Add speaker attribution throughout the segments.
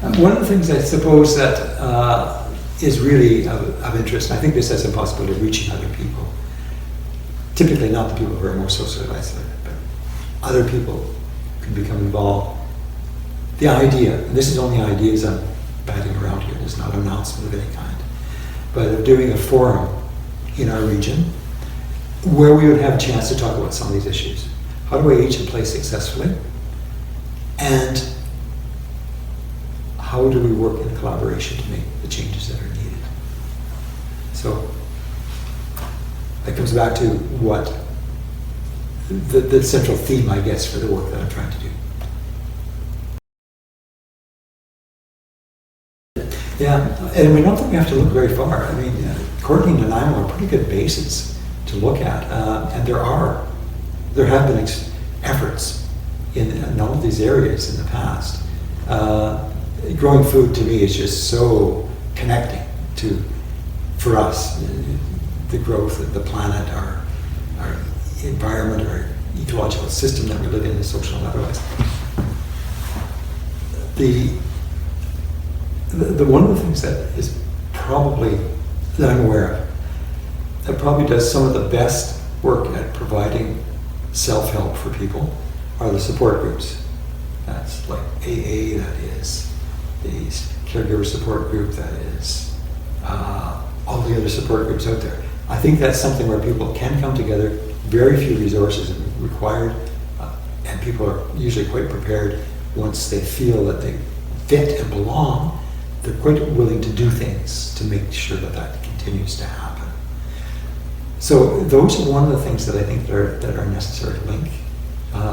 Speaker 1: One of the things I suppose that is really of interest, and I think this has a possibility of reaching other people, typically not the people who are more socially isolated, but other people can become involved. The idea, and this is only ideas I'm batting around here, there's not an announcement of any kind, but of doing a forum in our region where we would have a chance to talk about some of these issues. How do we age in place successfully? And how do we work in collaboration to make the changes that are needed? So that comes back to what the central theme, I guess, for the work that I'm trying to do. Yeah, and we don't think we have to look very far. I mean, Courtney and Nanaimo are pretty good bases to look at, and there have been efforts in all of these areas in the past. Growing food to me is just so connecting to, for us, the growth of the planet, our environment, our ecological system that we live in, the social and otherwise. The one of the things that is probably, that I'm aware of, that probably does some of the best work at providing self-help for people are the support groups. That's like AA, that is the caregiver support group, that is all the other support groups out there. I think that's something where people can come together, very few resources are required, and people are usually quite prepared once they feel that they fit and belong. They're quite willing to do things to make sure that that continues to happen. So those are one of the things that I think that are necessary to link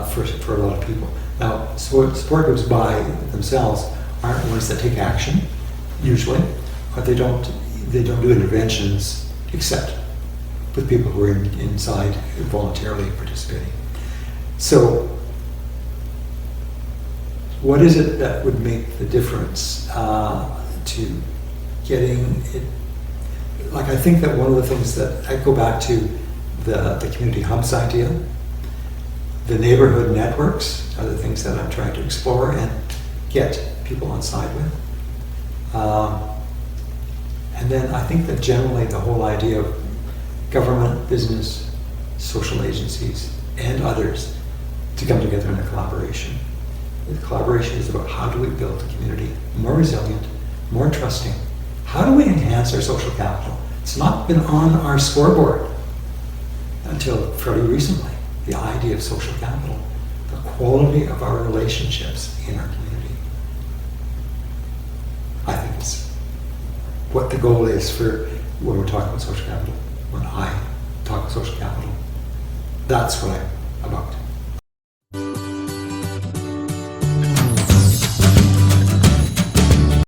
Speaker 1: for a lot of people. Now, support groups by themselves aren't ones that take action, usually, but they don't do interventions except with people who are inside voluntarily participating. So what is it that would make the difference to getting it? Like, I think that one of the things that I go back to the community hubs idea, the neighborhood networks are the things that I'm trying to explore and get people on side with. And then I think that generally the whole idea of government, business, social agencies, and others to come together in a collaboration. The collaboration is about how do we build the community more resilient, more trusting. How do we enhance our social capital? It's not been on our scoreboard until fairly recently. The idea of social capital, the quality of our relationships in our community. I think it's what the goal is for when we're talking about social capital. When I talk about social capital, that's what I'm about.